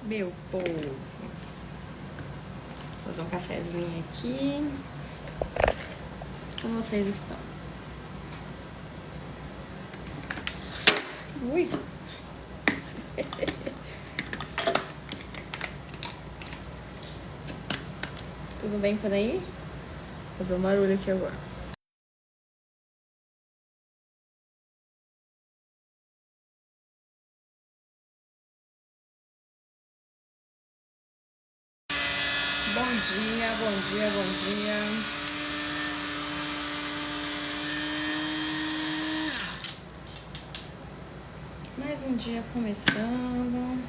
Meu povo, vou fazer um cafezinho aqui. Como vocês estão? Ui! Tudo bem por aí? Vou fazer um barulho aqui agora. Bom dia, bom dia, bom dia. Mais um dia começando.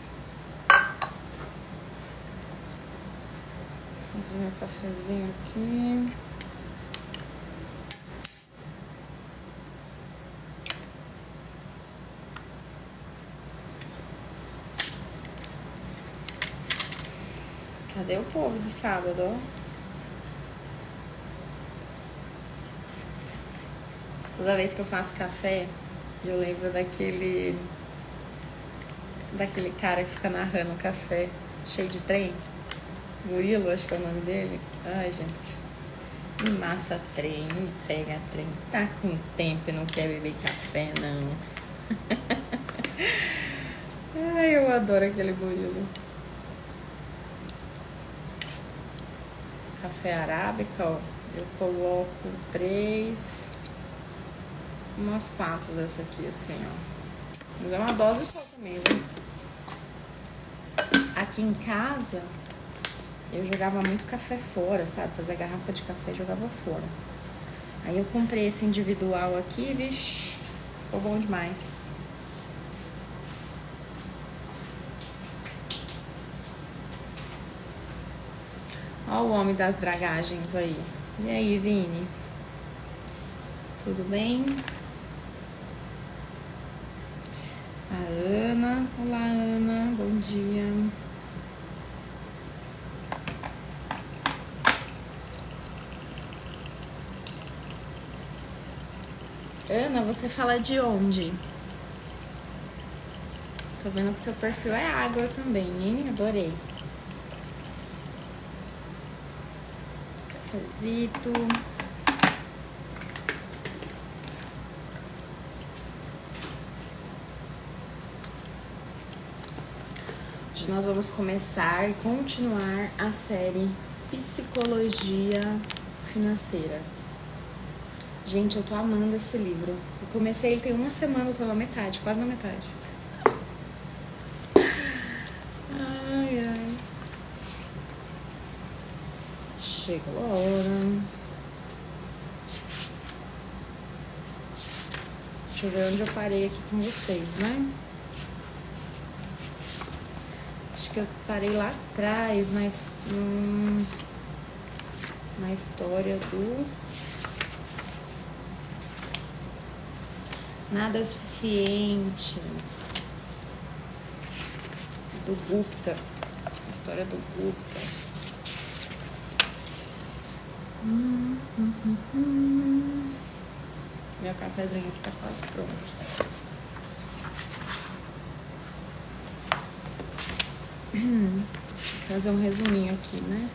Vou fazer meu cafezinho aqui. Cadê o povo de sábado, ó? Toda vez que eu faço café, eu lembro daquele cara que fica narrando um café cheio de trem. Murilo, acho que é o nome dele. Ai, gente. Me massa trem, me pega trem. Tá com tempo e não quer beber café, não. Ai, eu adoro aquele Murilo. Café arábica, ó. Eu coloco 3, umas 4 dessa aqui, assim, ó. Mas é uma dose só também, né? Aqui em casa, eu jogava muito café fora, sabe? Fazia garrafa de café e jogava fora. Aí eu comprei esse individual aqui, vixi, ficou bom demais. Ó o homem das dragagens aí. E aí, Vini? Tudo bem? A Ana. Olá, Ana. Bom dia. Ana, você fala de onde? Tô vendo que seu perfil é água também, hein? Adorei. Cafezito. Hoje nós vamos começar e continuar a série Psicologia Financeira. Gente, eu tô amando esse livro. Eu comecei ele tem uma semana, eu tô na metade, quase na metade. Ai, ai. Chegou a hora. Deixa eu ver onde eu parei aqui com vocês, né? Acho que eu parei lá atrás, na história do... Nada é o suficiente. Do Gupta. A história do Gupta. Meu cafezinho aqui tá quase pronto. Vou fazer um resuminho aqui, né?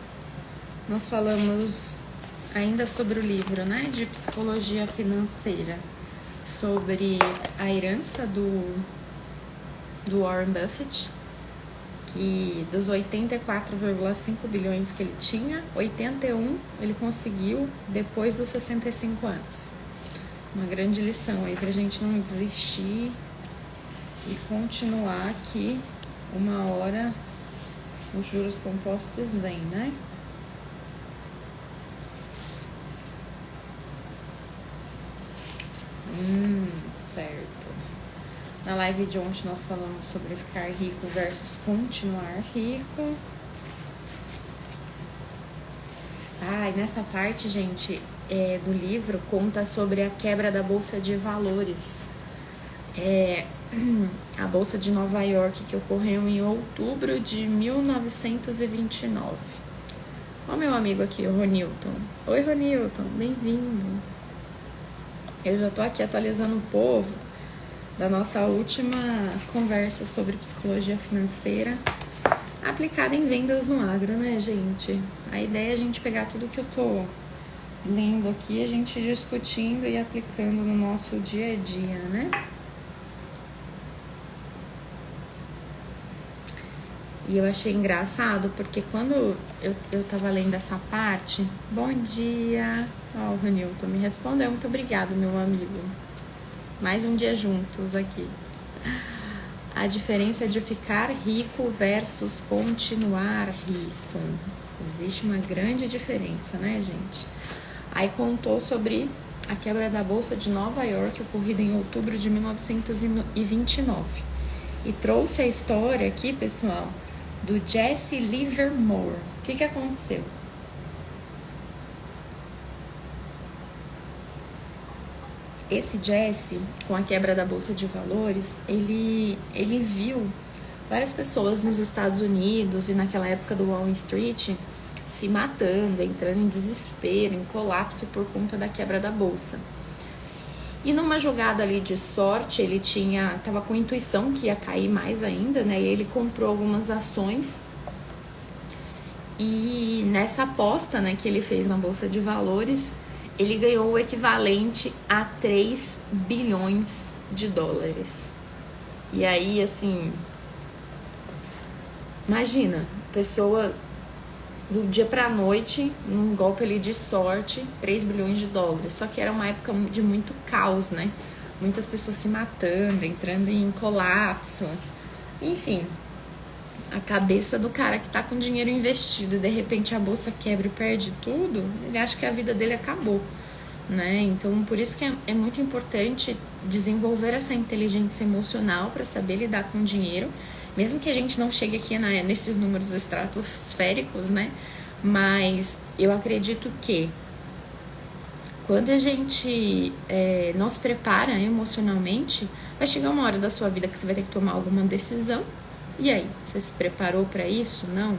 Nós falamos ainda sobre o livro, né? De Psicologia Financeira. Sobre a herança do Warren Buffett, que dos 84,5 bilhões que ele tinha, 81 ele conseguiu depois dos 65 anos. Uma grande lição aí pra gente não desistir e continuar que uma hora os juros compostos vêm, né? Certo. Na live de ontem nós falamos sobre ficar rico versus continuar rico. Ah, e nessa parte, gente, do livro conta sobre a quebra da Bolsa de Valores. A Bolsa de Nova York, que ocorreu em outubro de 1929. Ó meu amigo aqui, o Ronilton. Oi, Ronilton, bem-vindo. Eu já tô aqui atualizando o povo da nossa última conversa sobre psicologia financeira. aplicada em vendas no agro, né, gente? A ideia é a gente pegar tudo que eu tô lendo aqui, a gente discutindo e aplicando no nosso dia a dia, né? E eu achei engraçado, porque quando eu tava lendo essa parte... Bom dia! Ó, o Ranilton me respondeu. Muito obrigado, meu amigo. Mais um dia juntos aqui. A diferença de ficar rico versus continuar rico. Existe uma grande diferença, né, gente? Aí contou sobre a quebra da Bolsa de Nova York, ocorrida em outubro de 1929. E trouxe a história aqui, pessoal, do Jesse Livermore. O que aconteceu? Esse Jesse, com a quebra da Bolsa de Valores, ele viu várias pessoas nos Estados Unidos e naquela época do Wall Street se matando, entrando em desespero, em colapso por conta da quebra da Bolsa. E numa jogada ali de sorte, ele tava com intuição que ia cair mais ainda, né? E ele comprou algumas ações. E nessa aposta, né, que ele fez na Bolsa de Valores, ele ganhou o equivalente a 3 bilhões de dólares. E aí, assim, imagina, pessoa do dia pra noite, num golpe ali de sorte, 3 bilhões de dólares. Só que era uma época de muito caos, né? Muitas pessoas se matando, entrando em colapso. Enfim, a cabeça do cara que tá com dinheiro investido e de repente a bolsa quebra e perde tudo, ele acha que a vida dele acabou, né? Então, por isso que é muito importante desenvolver essa inteligência emocional para saber lidar com o dinheiro, mesmo que a gente não chegue aqui nesses números estratosféricos, né? Mas eu acredito que quando a gente não se prepara emocionalmente, vai chegar uma hora da sua vida que você vai ter que tomar alguma decisão. E aí, você se preparou para isso? Não?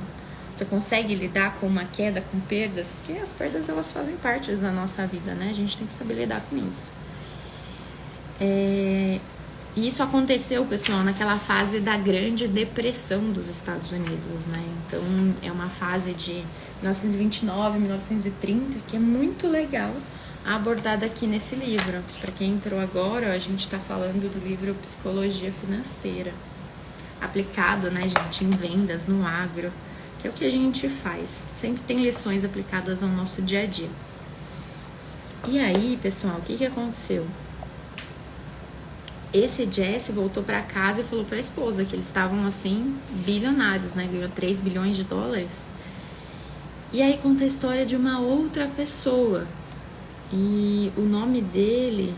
Você consegue lidar com uma queda, com perdas? Porque as perdas, elas fazem parte da nossa vida, né? A gente tem que saber lidar com isso. E isso aconteceu, pessoal, naquela fase da Grande Depressão dos Estados Unidos, né? Então, é uma fase de 1929, 1930, que é muito legal abordada aqui nesse livro. Para quem entrou agora, a gente está falando do livro Psicologia Financeira, aplicado, né, gente, em vendas, no agro, que é o que a gente faz. Sempre tem lições aplicadas ao nosso dia a dia. E aí, pessoal, o que aconteceu? Esse Jesse voltou para casa e falou para a esposa que eles estavam, assim, bilionários, né? Ganhou 3 bilhões de dólares. E aí conta a história de uma outra pessoa. E o nome dele...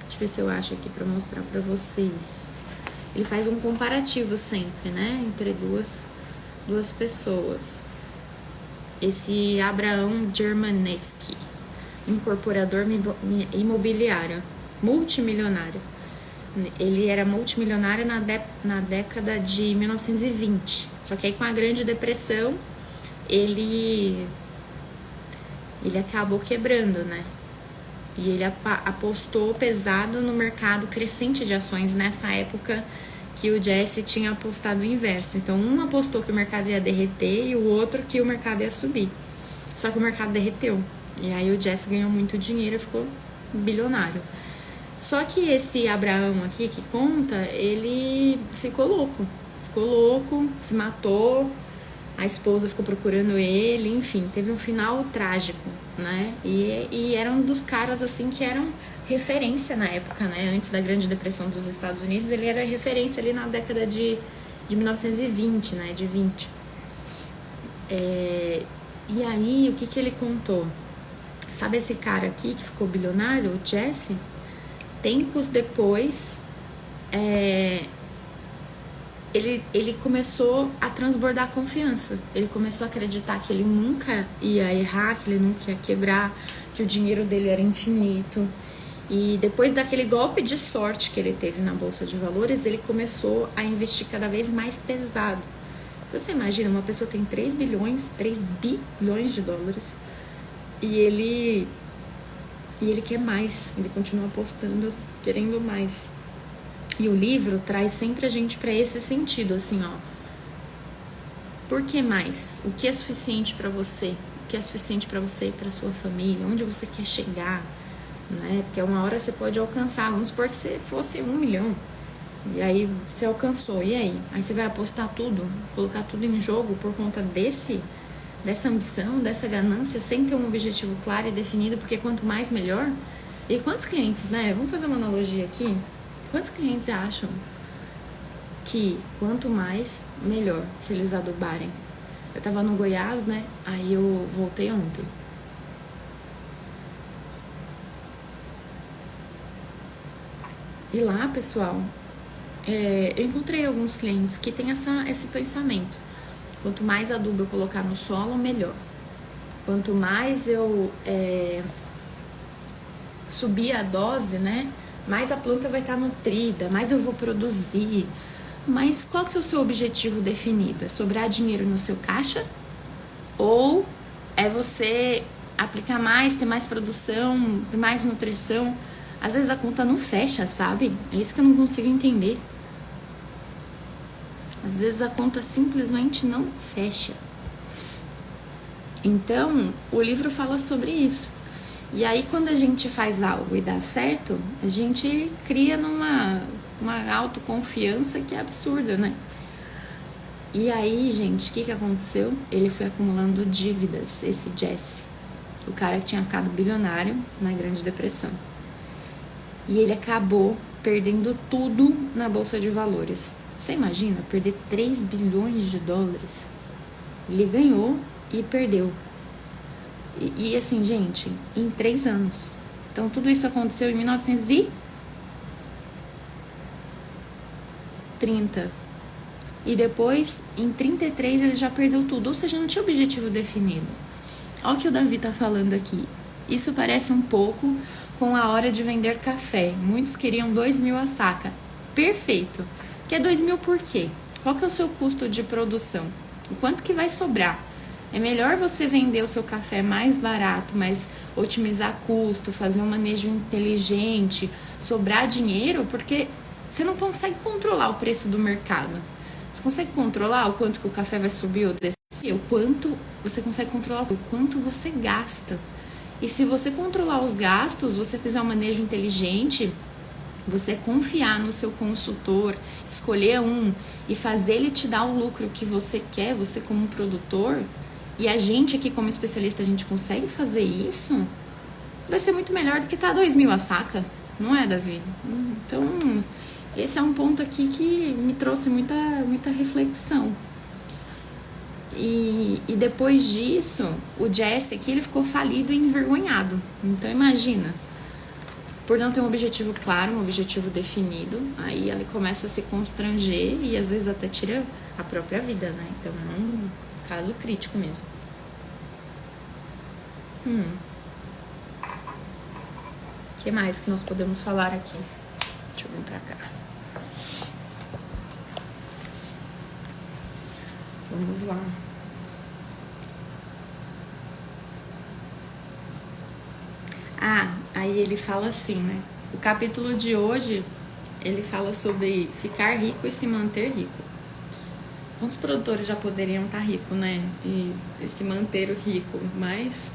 Deixa eu ver se eu acho aqui para mostrar para vocês. Ele faz um comparativo sempre, né? Entre duas pessoas. Esse Abraham Germaneschi, incorporador imobiliário, multimilionário. Ele era multimilionário na década de 1920. Só que aí com a Grande Depressão, ele acabou quebrando, né? E ele apostou pesado no mercado crescente de ações nessa época que o Jesse tinha apostado o inverso. Então, um apostou que o mercado ia derreter e o outro que o mercado ia subir. Só que o mercado derreteu. E aí o Jesse ganhou muito dinheiro e ficou bilionário. Só que esse Abraão aqui que conta, ele ficou louco, se matou, a esposa ficou procurando ele, enfim, teve um final trágico, né? E era um dos caras, assim, que eram referência na época, né? Antes da Grande Depressão dos Estados Unidos, ele era referência ali na década de 1920, né? De 20. E aí, o que ele contou? Sabe esse cara aqui que ficou bilionário, o Jesse? Tempos depois, ele começou a transbordar confiança. Ele começou a acreditar que ele nunca ia errar, que ele nunca ia quebrar, que o dinheiro dele era infinito. E depois daquele golpe de sorte que ele teve na Bolsa de Valores, ele começou a investir cada vez mais pesado. Então, você imagina, uma pessoa tem 3 bilhões de dólares e ele quer mais, ele continua apostando, querendo mais. E o livro traz sempre a gente para esse sentido, assim, ó. Por que mais? O que é suficiente para você? O que é suficiente para você e para sua família? Onde você quer chegar? Né? Porque uma hora você pode alcançar. Vamos supor que você fosse 1 milhão. E aí você alcançou. E aí? Aí você vai apostar tudo, colocar tudo em jogo por conta dessa ambição, dessa ganância, sem ter um objetivo claro e definido, porque quanto mais, melhor. E quantos clientes, né? Vamos fazer uma analogia aqui. Quantos clientes acham que quanto mais, melhor, se eles adubarem? Eu tava no Goiás, né? Aí eu voltei ontem. E lá, pessoal, eu encontrei alguns clientes que têm esse pensamento. Quanto mais adubo eu colocar no solo, melhor. Quanto mais eu subir a dose, né? Mais a planta vai estar nutrida, mais eu vou produzir. Mas qual que é o seu objetivo definido? É sobrar dinheiro no seu caixa? Ou é você aplicar mais, ter mais produção, ter mais nutrição? Às vezes a conta não fecha, sabe? É isso que eu não consigo entender. Às vezes a conta simplesmente não fecha. Então, o livro fala sobre isso. E aí, quando a gente faz algo e dá certo, a gente cria uma autoconfiança que é absurda, né? E aí, gente, o que aconteceu? Ele foi acumulando dívidas, esse Jesse. O cara que tinha ficado bilionário na Grande Depressão. E ele acabou perdendo tudo na Bolsa de Valores. Você imagina perder 3 bilhões de dólares? Ele ganhou e perdeu. E assim, gente, em 3 anos. Então, tudo isso aconteceu em 1930. E depois, em 33, ele já perdeu tudo. Ou seja, não tinha objetivo definido. Olha o que o Davi tá falando aqui. Isso parece um pouco com a hora de vender café. Muitos queriam 2.000 a saca. Perfeito. Que é 2.000 por quê? Qual que é o seu custo de produção? O quanto que vai sobrar? É melhor você vender o seu café mais barato, mas otimizar custo, fazer um manejo inteligente, sobrar dinheiro, porque você não consegue controlar o preço do mercado. Você consegue controlar o quanto que o café vai subir ou descer? O quanto você consegue controlar o quanto você gasta. E se você controlar os gastos, você fizer um manejo inteligente, você confiar no seu consultor, escolher um e fazer ele te dar o lucro que você quer, você como produtor, e a gente aqui como especialista, a gente consegue fazer isso, vai ser muito melhor do que tá 2.000 a saca, não é, Davi? Então, esse é um ponto aqui que me trouxe muita reflexão. E depois disso, o Jesse aqui, ele ficou falido e envergonhado. Então, imagina, por não ter um objetivo claro, um objetivo definido, aí ele começa a se constranger e às vezes até tira a própria vida, né? Então é um caso crítico mesmo. O que mais que nós podemos falar aqui? Deixa eu vir pra cá. Vamos lá. Aí ele fala assim, né? O capítulo de hoje, ele fala sobre ficar rico e se manter rico. Quantos produtores já poderiam estar ricos, né? E se manter rico, mas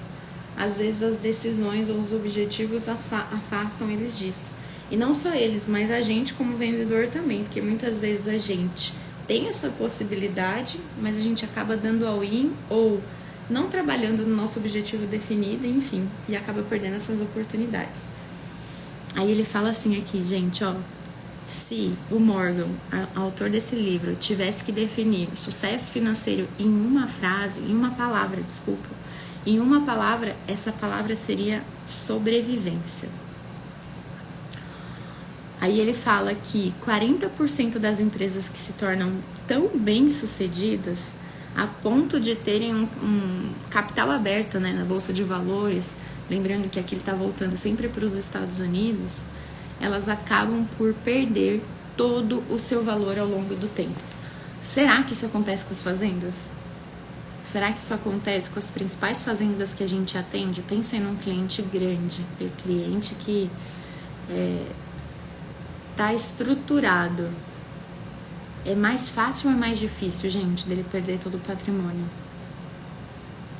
às vezes as decisões ou os objetivos afastam eles disso. E não só eles, mas a gente como vendedor também, porque muitas vezes a gente tem essa possibilidade, mas a gente acaba dando all-in ou não trabalhando no nosso objetivo definido, enfim, e acaba perdendo essas oportunidades. Aí ele fala assim aqui, gente, ó, se o Morgan, autor desse livro, tivesse que definir sucesso financeiro em uma frase, em uma palavra, em uma palavra, essa palavra seria sobrevivência. Aí ele fala que 40% das empresas que se tornam tão bem-sucedidas a ponto de terem um capital aberto, né, na Bolsa de Valores, lembrando que aqui ele está voltando sempre para os Estados Unidos, elas acabam por perder todo o seu valor ao longo do tempo. Será que isso acontece com as fazendas? Será que isso acontece com as principais fazendas que a gente atende? Pensem num cliente grande, um cliente que está estruturado É mais fácil ou é mais difícil, gente, dele perder todo o patrimônio?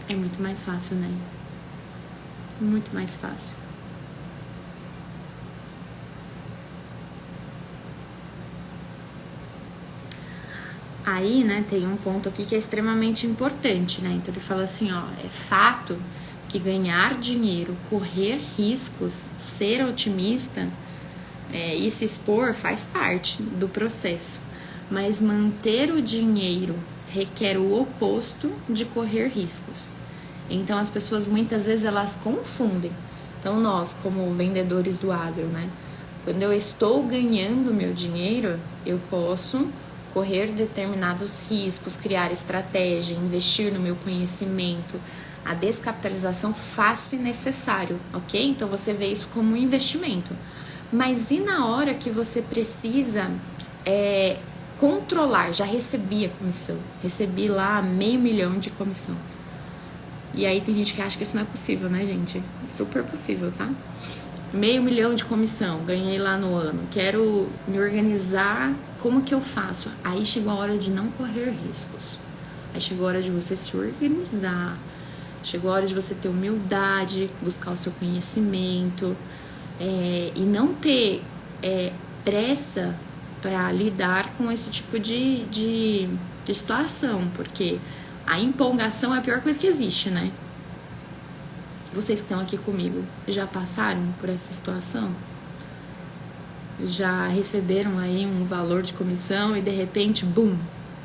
É muito mais fácil, né? Muito mais fácil. Aí, né, tem um ponto aqui que é extremamente importante, né? Então ele fala assim, ó, é fato que ganhar dinheiro, correr riscos, ser otimista e se expor faz parte do processo. Mas manter o dinheiro requer o oposto de correr riscos. Então as pessoas muitas vezes elas confundem. Então nós, como vendedores do agro, né? Quando eu estou ganhando meu dinheiro, eu posso correr determinados riscos, criar estratégia, investir no meu conhecimento. A descapitalização faz-se necessário, ok? Então você vê isso como um investimento. Mas e na hora que você precisa controlar? Já recebi a comissão, recebi lá 500 mil de comissão. E aí tem gente que acha que isso não é possível, né, gente? É super possível, tá? 500 mil de comissão, ganhei lá no ano. Quero me organizar, como que eu faço? Aí chegou a hora de não correr riscos. Aí chegou a hora de você se organizar. Chegou a hora de você ter humildade, buscar o seu conhecimento e não ter pressa para lidar com esse tipo de situação, porque a empolgação é a pior coisa que existe, né? Vocês que estão aqui comigo já passaram por essa situação? Já receberam aí um valor de comissão e de repente, bum,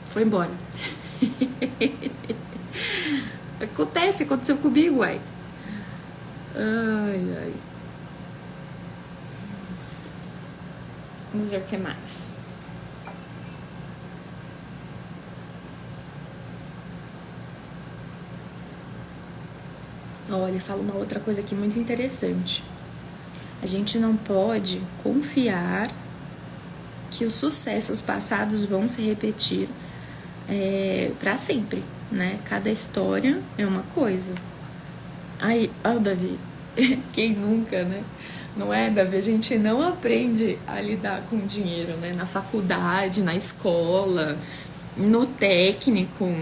foi embora. Aconteceu comigo, uai. Ai, ai. Vamos ver o que mais. Olha, fala uma outra coisa aqui muito interessante. A gente não pode confiar que os sucessos passados vão se repetir para sempre, né? Cada história é uma coisa. Aí, Davi, quem nunca, né? Não é, Davi? A gente não aprende a lidar com dinheiro, né? Na faculdade, na escola, no técnico.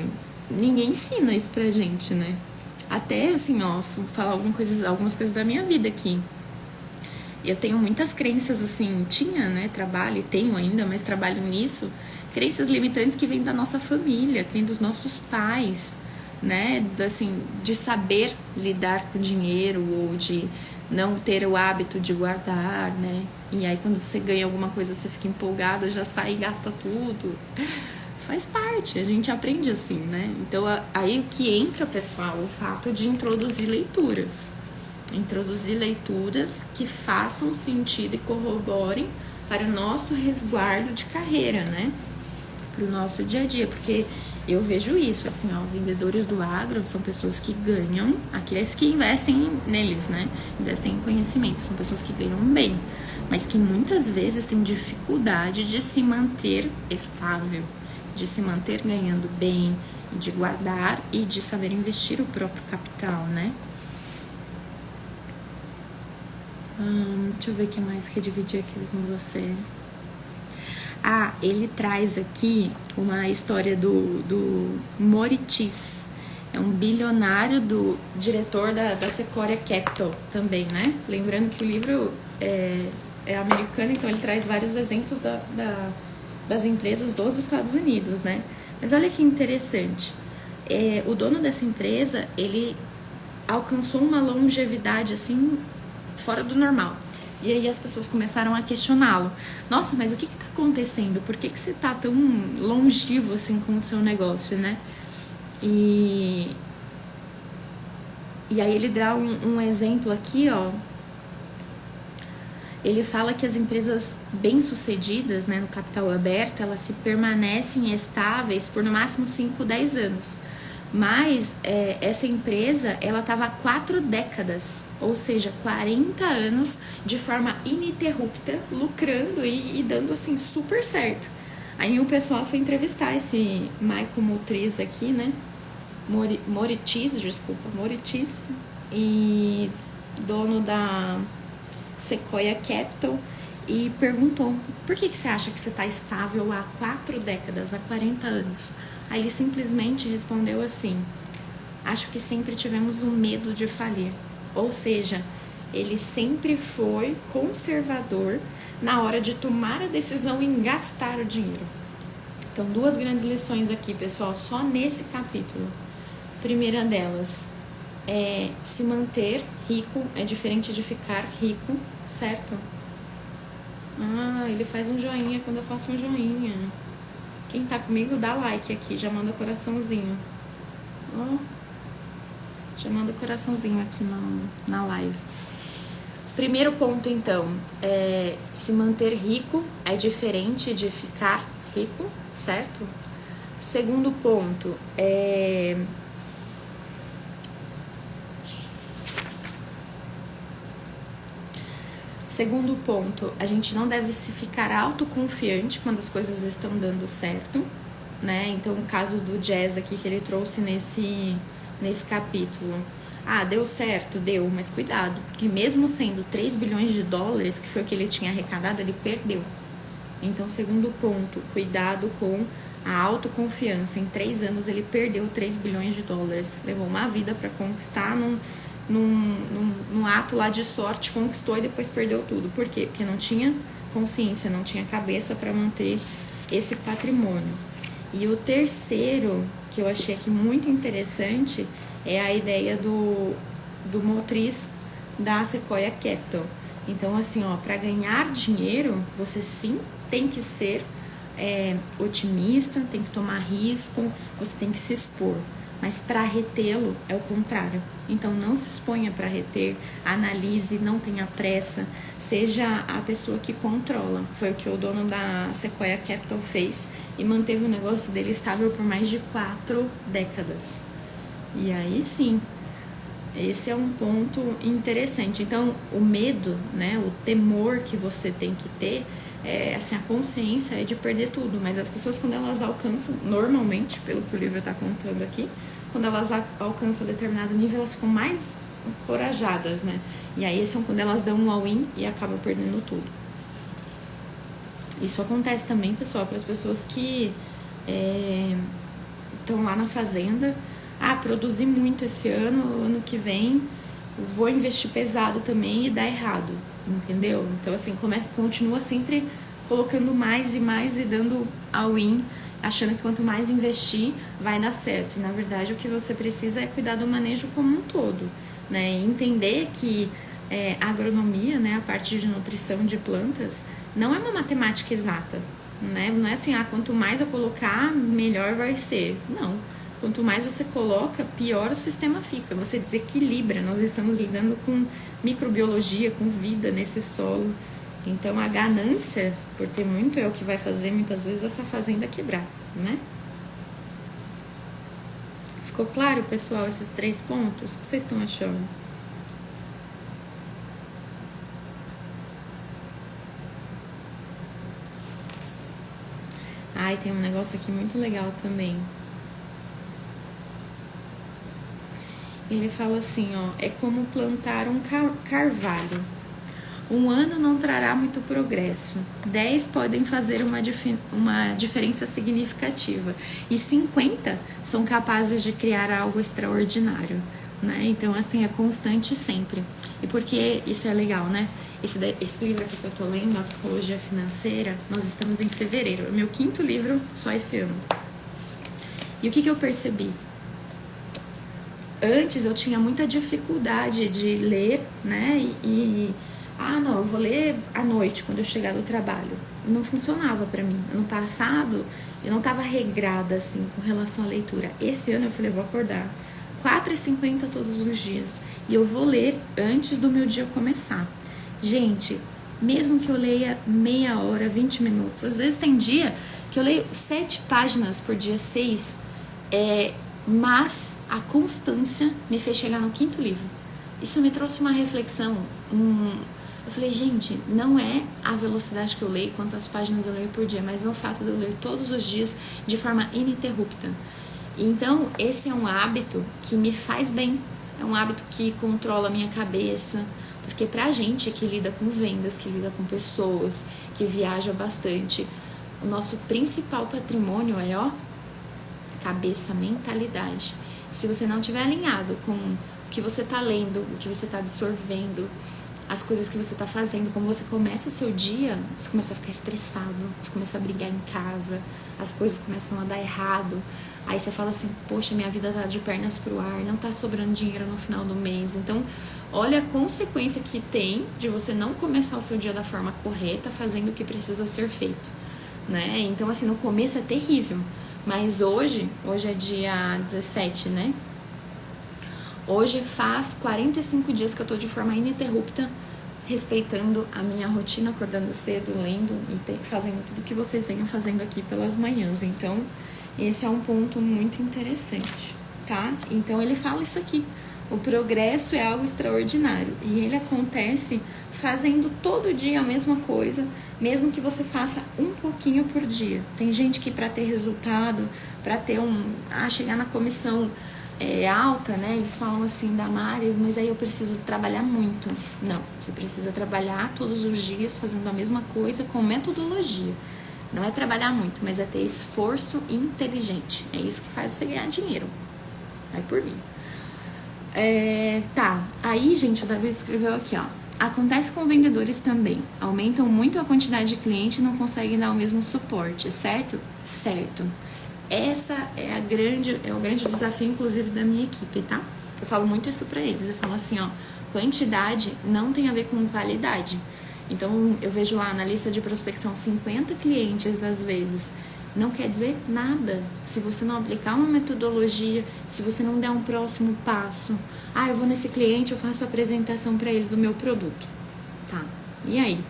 Ninguém ensina isso pra gente, né? Até, assim, ó, falar algumas coisas da minha vida aqui. Eu tenho muitas crenças, assim, tinha, né, trabalho, e tenho ainda, mas trabalho nisso. Crenças limitantes que vêm da nossa família, que vêm dos nossos pais, né, assim, de saber lidar com dinheiro ou de não ter o hábito de guardar, né. E aí, quando você ganha alguma coisa, você fica empolgado, já sai e gasta tudo. Faz parte, a gente aprende assim, né? Então, aí o que entra, pessoal, o fato de introduzir leituras. Introduzir leituras que façam sentido e corroborem para o nosso resguardo de carreira, né? Para o nosso dia a dia, porque eu vejo isso, assim, ó, vendedores do agro são pessoas que ganham, aqueles que investem neles, né? Investem em conhecimento, são pessoas que ganham bem, mas que muitas vezes têm dificuldade de se manter estável, de se manter ganhando bem, de guardar e de saber investir o próprio capital, né? Deixa eu ver o que mais que eu dividi aqui com você. Ele traz aqui uma história do Moritz. É um bilionário do diretor da Sequoia Capital também, né? Lembrando que o livro é americano, então ele traz vários exemplos das empresas dos Estados Unidos, né? Mas olha que interessante. O dono dessa empresa, ele alcançou uma longevidade, assim, fora do normal. E aí as pessoas começaram a questioná-lo. Nossa, mas o que está acontecendo? Por que você está tão longevo assim com o seu negócio, né? E aí ele dá um exemplo aqui, ó. Ele fala que as empresas bem-sucedidas, né, no capital aberto, elas se permanecem estáveis por no máximo 5, 10 anos. Mas essa empresa, ela estava há 4 décadas, ou seja, 40 anos de forma ininterrupta, lucrando e dando assim super certo. Aí o pessoal foi entrevistar esse Michael Moritz aqui, né? Moritz, e dono da Sequoia Capital. e perguntou: por que você acha que você está estável há 4 décadas, há 40 anos? Aí ele simplesmente respondeu assim: acho que sempre tivemos um medo de falir. Ou seja, ele sempre foi conservador na hora de tomar a decisão em gastar o dinheiro. Então, 2 grandes lições aqui, pessoal, só nesse capítulo. Primeira delas, se manter rico é diferente de ficar rico, certo? Ele faz um joinha quando eu faço um joinha. Quem tá comigo, dá like aqui, já manda coraçãozinho. Já manda coraçãozinho aqui na live. Primeiro ponto, então, se manter rico é diferente de ficar rico, certo? Segundo ponto, a gente não deve se ficar autoconfiante quando as coisas estão dando certo, né? Então, o caso do Jazz aqui que ele trouxe nesse capítulo. Deu certo, deu, mas cuidado, porque mesmo sendo 3 bilhões de dólares, que foi o que ele tinha arrecadado, ele perdeu. Então, segundo ponto, cuidado com a autoconfiança. Em 3 anos ele perdeu 3 bilhões de dólares. Levou uma vida para conquistar, num ato lá de sorte, conquistou e depois perdeu tudo. Por quê? Porque não tinha consciência, não tinha cabeça para manter esse patrimônio. E o terceiro, que eu achei aqui muito interessante, é a ideia do motriz da Sequoia Capital. Então, assim, para ganhar dinheiro, você sim tem que ser otimista, tem que tomar risco, você tem que se expor. Mas para retê-lo é o contrário. Então, não se exponha para reter, analise, não tenha pressa, seja a pessoa que controla. Foi o que o dono da Sequoia Capital fez e manteve o negócio dele estável por mais de 4 décadas. E aí sim, esse é um ponto interessante. Então, o medo, né, o temor que você tem que ter, assim, a consciência é de perder tudo. Mas as pessoas, quando elas alcançam, normalmente, pelo que o livro está contando aqui, quando elas alcançam determinado nível, elas ficam mais encorajadas, né? E aí são quando elas dão um all-in e acabam perdendo tudo. Isso acontece também, pessoal, para as pessoas que estão lá na fazenda. Produzi muito esse ano que vem vou investir pesado também e dá errado, entendeu? Então, assim, continua sempre colocando mais e mais e dando all-in, achando que quanto mais investir, vai dar certo. E, na verdade, o que você precisa é cuidar do manejo como um todo, né? E entender que a agronomia, né, a parte de nutrição de plantas, não é uma matemática exata, né? Não é assim, quanto mais eu colocar, melhor vai ser. Não. Quanto mais você coloca, pior o sistema fica. Você desequilibra. Nós estamos lidando com microbiologia, com vida nesse solo. Então, a ganância por ter muito é o que vai fazer, muitas vezes, essa fazenda quebrar, né? Ficou claro, pessoal, esses 3 pontos? O que vocês estão achando? Tem um negócio aqui muito legal também. Ele fala assim, é como plantar um carvalho. 1 ano não trará muito progresso. 10 podem fazer uma diferença significativa. E 50 são capazes de criar algo extraordinário, né? Então, assim, é constante sempre. E por que isso é legal, né? Esse livro aqui que eu tô lendo, A Psicologia Financeira, nós estamos em fevereiro. É o meu 5º livro só esse ano. E o que eu percebi? Antes eu tinha muita dificuldade de ler, né? Eu vou ler à noite, quando eu chegar do trabalho. Não funcionava pra mim. Ano passado, eu não tava regrada, assim, com relação à leitura. Esse ano eu falei, vou acordar 4h50 todos os dias. E eu vou ler antes do meu dia começar. Gente, mesmo que eu leia meia hora, 20 minutos. Às vezes tem dia que eu leio 7 páginas por dia, 6. Mas a constância me fez chegar no 5º livro. Isso me trouxe uma reflexão. Eu falei, gente, não é a velocidade que eu leio, quantas páginas eu leio por dia, mas é o fato de eu ler todos os dias de forma ininterrupta. Então, esse é um hábito que me faz bem. É um hábito que controla a minha cabeça. Porque pra gente que lida com vendas, que lida com pessoas, que viaja bastante, o nosso principal patrimônio é, cabeça, mentalidade. Se você não estiver alinhado com o que você tá lendo, o que você tá absorvendo, as coisas que você tá fazendo, como você começa o seu dia, você começa a ficar estressado, você começa a brigar em casa, as coisas começam a dar errado. Aí você fala assim, poxa, minha vida tá de pernas pro ar, não tá sobrando dinheiro no final do mês. Então, olha a consequência que tem de você não começar o seu dia da forma correta, fazendo o que precisa ser feito, né? Então, assim, no começo é terrível. Mas hoje é dia 17, né? Hoje faz 45 dias que eu tô de forma ininterrupta, respeitando a minha rotina, acordando cedo, lendo e fazendo tudo que vocês venham fazendo aqui pelas manhãs. Então, esse é um ponto muito interessante, tá? Então, ele fala isso aqui. O progresso é algo extraordinário e ele acontece fazendo todo dia a mesma coisa, mesmo que você faça um pouquinho por dia. Tem gente que para ter resultado, para ter chegar na comissão alta, né? Eles falam assim, Damares, mas aí eu preciso trabalhar muito. Não, você precisa trabalhar todos os dias fazendo a mesma coisa com metodologia. Não é trabalhar muito, mas é ter esforço inteligente. É isso que faz você ganhar dinheiro. Vai por mim. Tá, aí, gente, o Davi escreveu aqui, acontece com vendedores também. Aumentam muito a quantidade de cliente e não conseguem dar o mesmo suporte, certo? Certo. Essa é o grande desafio, inclusive, da minha equipe, tá? Eu falo muito isso pra eles. Eu falo assim, quantidade não tem a ver com qualidade. Então, eu vejo lá na lista de prospecção 50 clientes, às vezes. Não quer dizer nada se você não aplicar uma metodologia, se você não der um próximo passo. Eu vou nesse cliente, eu faço a apresentação para ele do meu produto. Tá, e aí?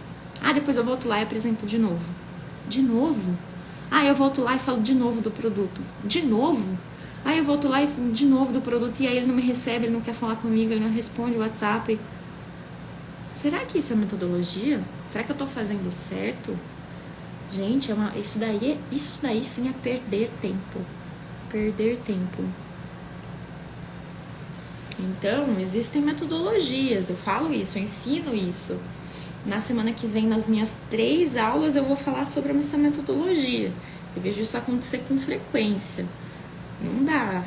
Depois eu volto lá e apresento de novo. De novo? Eu volto lá e falo de novo do produto. De novo? Eu volto lá e falo de novo do produto e aí ele não me recebe, ele não quer falar comigo, ele não responde o WhatsApp. Será que isso é metodologia? Será que eu tô fazendo certo? Gente, isso daí sim é perder tempo. Perder tempo. Então, existem metodologias, eu falo isso, eu ensino isso. Na semana que vem, nas minhas 3 aulas, eu vou falar sobre essa metodologia. Eu vejo isso acontecer com frequência. Não dá.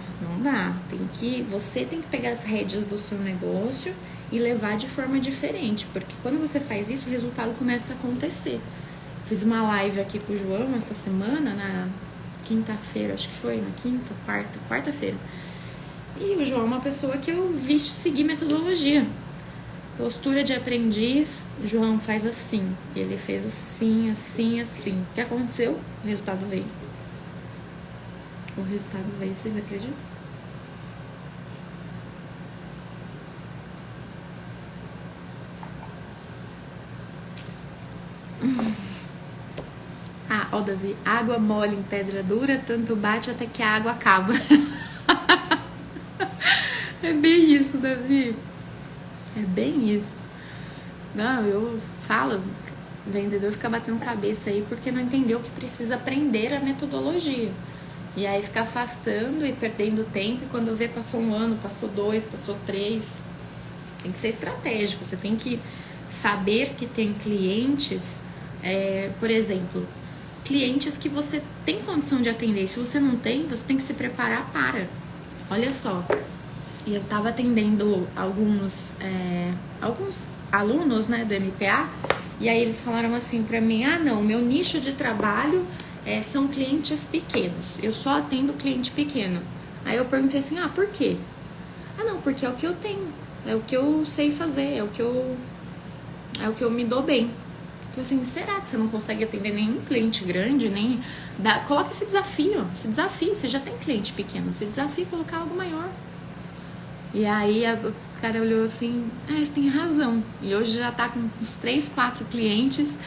Você tem que pegar as rédeas do seu negócio e levar de forma diferente. Porque quando você faz isso, o resultado começa a acontecer. Fiz uma live aqui com o João essa semana, na quinta-feira, acho que foi, na quarta-feira. E o João é uma pessoa que eu vi seguir metodologia. Postura de aprendiz, o João faz assim. Ele fez assim, assim, assim. O que aconteceu? O resultado veio. Vocês acreditam? Davi, água mole em pedra dura, tanto bate até que a água acaba. É bem isso, Davi. É bem isso. Não, eu falo, o vendedor fica batendo cabeça aí porque não entendeu que precisa aprender a metodologia. E aí fica afastando e perdendo tempo, e quando vê, passou 1 ano, passou 2, passou 3. Tem que ser estratégico, você tem que saber que tem clientes, por exemplo, clientes que você tem condição de atender. Se você não tem, você tem que se preparar para. Olha só, eu tava atendendo alguns alunos, né, do MPA, e aí eles falaram assim pra mim, não, meu nicho de trabalho são clientes pequenos, eu só atendo cliente pequeno. Aí eu perguntei assim, por quê? Não, porque é o que eu tenho, é o que eu sei fazer, é o que eu me dou bem. Falei assim, será que você não consegue atender nenhum cliente grande? Coloca esse desafio, você já tem cliente pequeno, se desafia a colocar algo maior. E aí o cara olhou assim, você tem razão. E hoje já tá com uns 3, 4 clientes,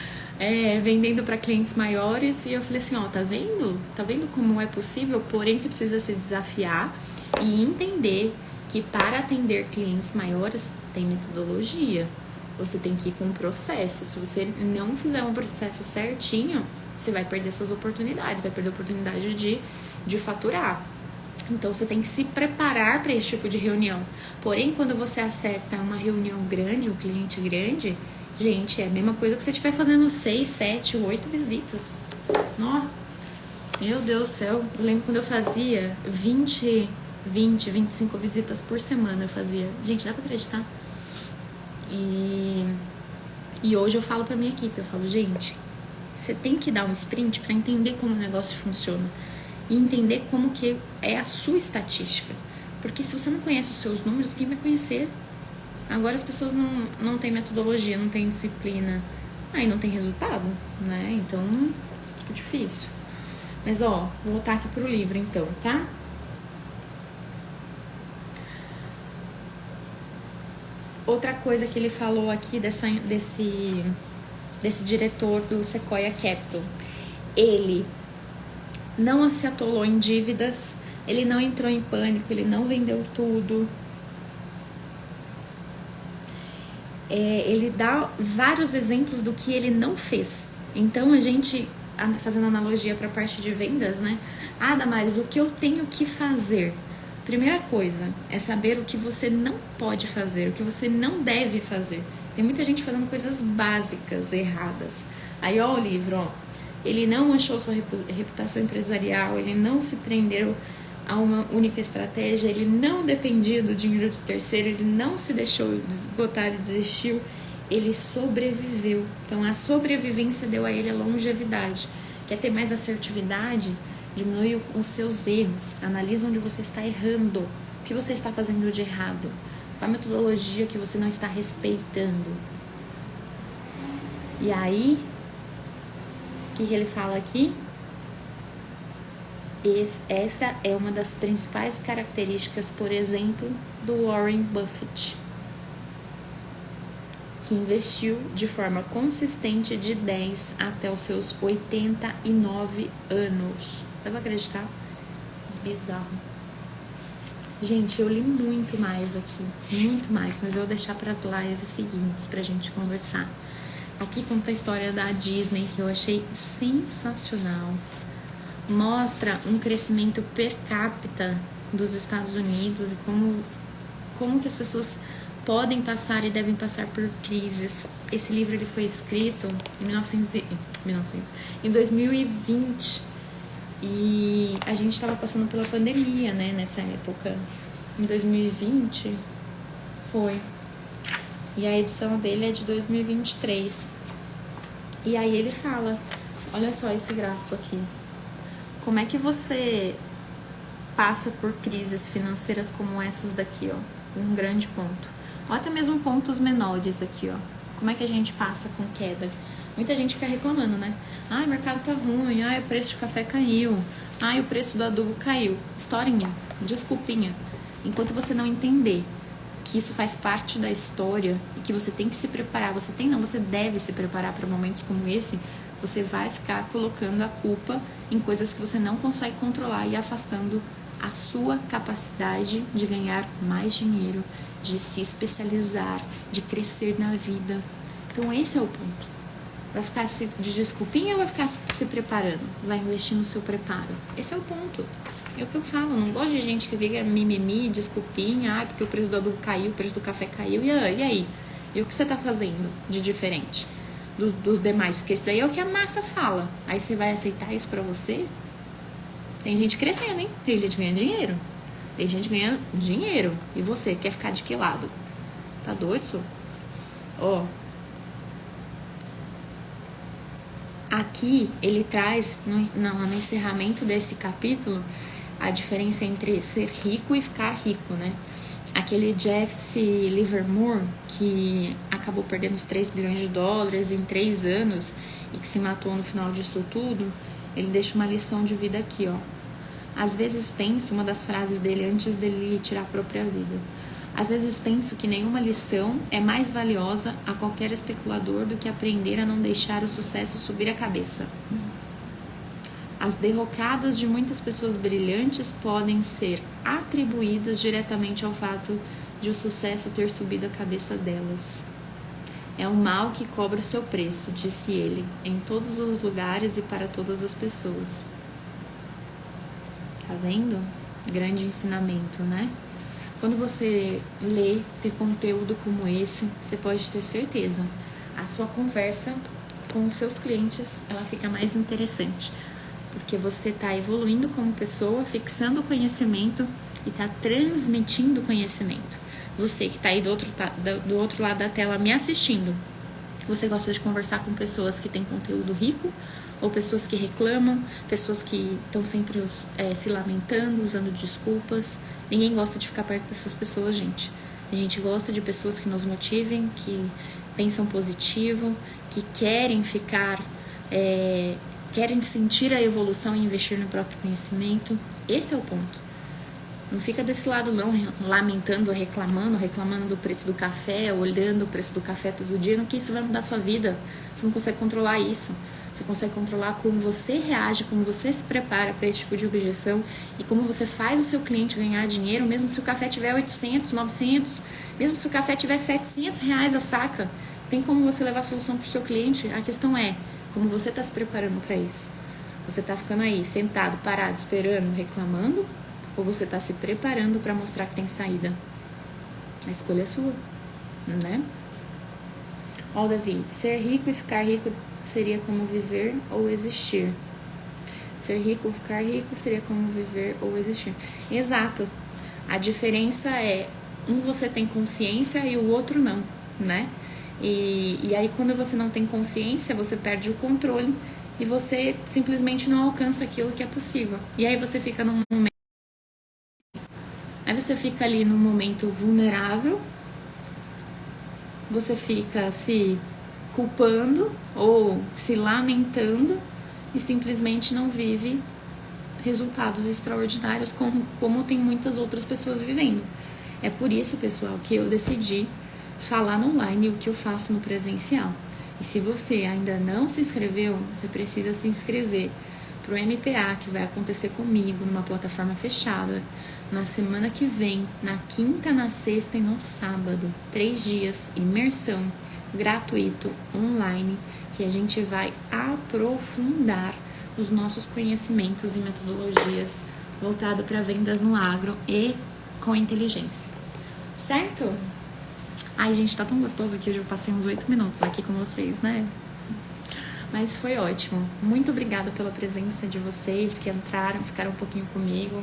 vendendo para clientes maiores. E eu falei assim, tá vendo? Tá vendo como é possível? Porém, você precisa se desafiar e entender que para atender clientes maiores tem metodologia. Você tem que ir com um processo. Se você não fizer um processo certinho, você vai perder essas oportunidades. Vai perder a oportunidade de faturar. Então você tem que se preparar para esse tipo de reunião. Porém, quando você acerta uma reunião grande, um cliente grande, gente, é a mesma coisa que você estiver fazendo 6, 7, 8 visitas. Nó, meu Deus do céu. Eu lembro quando eu fazia 20, 25 visitas por semana eu fazia. Gente, dá pra acreditar? E hoje eu falo pra minha equipe, eu falo, gente, você tem que dar um sprint pra entender como o negócio funciona. E entender como que é a sua estatística. Porque se você não conhece os seus números, quem vai conhecer? Agora as pessoas não têm metodologia, não têm disciplina, aí não tem resultado, né? Então, fica difícil. Mas, ó, vou voltar aqui pro livro, então, tá? Outra coisa que ele falou aqui desse diretor do Sequoia Capital. Ele não se atolou em dívidas, ele não entrou em pânico, ele não vendeu tudo. Ele dá vários exemplos do que ele não fez. Então, a gente, fazendo analogia para a parte de vendas, né? Ah, Damares, o que eu tenho que fazer? Primeira coisa é saber o que você não pode fazer, o que você não deve fazer. Tem muita gente fazendo coisas básicas, erradas. Aí, ó, o livro, ó. Ele não manchou sua reputação empresarial, ele não se prendeu a uma única estratégia, ele não dependia do dinheiro de terceiro, ele não se deixou esgotar e desistiu, ele sobreviveu. Então a sobrevivência deu a ele a longevidade. Quer ter mais assertividade? Diminui os seus erros, analisa onde você está errando, o que você está fazendo de errado, qual a metodologia que você não está respeitando. E aí, o que ele fala aqui? Essa é uma das principais características, por exemplo, do Warren Buffett, que investiu de forma consistente de 10 até os seus 89 anos. Dá pra acreditar? Bizarro. Gente, eu li muito mais aqui, muito mais, mas eu vou deixar para as lives seguintes pra gente conversar. Aqui conta a história da Disney, que eu achei sensacional. Mostra um crescimento per capita dos Estados Unidos e como que as pessoas podem passar e devem passar por crises. Esse livro ele foi escrito em 2020 e a gente estava passando pela pandemia, né, nessa época. Em 2020 foi. E a edição dele é de 2023. E aí ele fala, olha só esse gráfico aqui. Como é que você passa por crises financeiras como essas daqui, ó? Um grande ponto. Ou até mesmo pontos menores aqui, ó. Como é que a gente passa com queda? Muita gente fica reclamando, né? Ai, o mercado tá ruim. Ai, o preço de café caiu. Ai, o preço do adubo caiu. Historinha, desculpinha. Enquanto você não entender que isso faz parte da história e que você tem que se preparar, você deve se preparar para momentos como esse, você vai ficar colocando a culpa em coisas que você não consegue controlar e afastando a sua capacidade de ganhar mais dinheiro, de se especializar, de crescer na vida. Então esse é o ponto. Vai ficar de desculpinha ou vai ficar se preparando? Vai investir no seu preparo. Esse é o ponto. É o que eu falo, não gosto de gente que fica mimimi, desculpinha, porque o preço do adubo caiu, o preço do café caiu, e aí? E o que você tá fazendo de diferente dos demais? Porque isso daí é o que a massa fala. Aí você vai aceitar isso pra você? Tem gente crescendo, hein? Tem gente ganhando dinheiro. Tem gente ganhando dinheiro. E você, quer ficar de que lado? Tá doido, senhor? Ó. Aqui ele traz, no encerramento desse capítulo, a diferença entre ser rico e ficar rico, né? Aquele Jesse Livermore, que acabou perdendo os 3 bilhões de dólares em 3 anos e que se matou no final disso tudo, ele deixa uma lição de vida aqui, ó. Às vezes penso, uma das frases dele antes dele tirar a própria vida. Às vezes penso que nenhuma lição é mais valiosa a qualquer especulador do que aprender a não deixar o sucesso subir a cabeça. As derrocadas de muitas pessoas brilhantes podem ser atribuídas diretamente ao fato de o sucesso ter subido a cabeça delas. É um mal que cobra o seu preço, disse ele, em todos os lugares e para todas as pessoas. Tá vendo? grande ensinamento, né? Quando você lê, ter conteúdo como esse, você pode ter certeza, a sua conversa com os seus clientes, ela fica mais interessante, porque você está evoluindo como pessoa, fixando o conhecimento e está transmitindo conhecimento. Você que está aí do outro lado da tela me assistindo, você gosta de conversar com pessoas que têm conteúdo rico ou pessoas que reclamam, pessoas que estão sempre se lamentando, usando desculpas? Ninguém gosta de ficar perto dessas pessoas, gente. A gente gosta de pessoas que nos motivem, que pensam positivo, que querem ficar, querem sentir a evolução e investir no próprio conhecimento. Esse é o ponto. Não fica desse lado não, lamentando, reclamando do preço do café, olhando o preço do café todo dia, no que isso vai mudar a sua vida. Você não consegue controlar isso. Você consegue controlar como você reage, como você se prepara para esse tipo de objeção e como você faz o seu cliente ganhar dinheiro, mesmo se o café tiver 800, 900, mesmo se o café tiver 700 reais a saca. Tem como você levar a solução para o seu cliente? A questão é como você está se preparando para isso. Você está ficando aí, sentado, parado, esperando, reclamando? Ou você está se preparando para mostrar que tem saída? A escolha é sua, né? Ó, Davi, ser rico e ficar rico seria como viver ou existir. Ser rico ou ficar rico seria como viver ou existir. Exato. A diferença é, um você tem consciência e o outro não, né? E aí quando você não tem consciência, você perde o controle e você simplesmente não alcança aquilo que é possível. E aí você fica num momento... Aí você fica ali num momento vulnerável, você fica se culpando ou se lamentando e simplesmente não vive resultados extraordinários como tem muitas outras pessoas vivendo. É por isso, pessoal, que eu decidi falar no online o que eu faço no presencial. E se você ainda não se inscreveu, você precisa se inscrever para o MPA, que vai acontecer comigo numa plataforma fechada na semana que vem, na quinta, na sexta e no sábado. 3 dias, imersão, gratuito, online, que a gente vai aprofundar os nossos conhecimentos e metodologias voltado para vendas no agro e com inteligência. Certo? Ai, gente, tá tão gostoso que hoje eu passei uns 8 minutos aqui com vocês, né? Mas foi ótimo. Muito obrigada pela presença de vocês que entraram, ficaram um pouquinho comigo.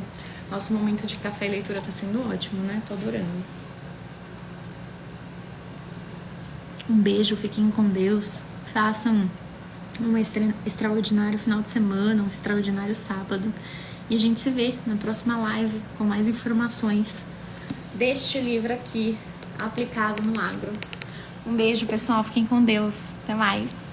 Nosso momento de café e leitura tá sendo ótimo, né? Tô adorando. Um beijo, fiquem com Deus. Façam um extraordinário final de semana, um extraordinário sábado. E a gente se vê na próxima live com mais informações deste livro aqui, aplicado no agro. Um beijo, pessoal. Fiquem com Deus. Até mais.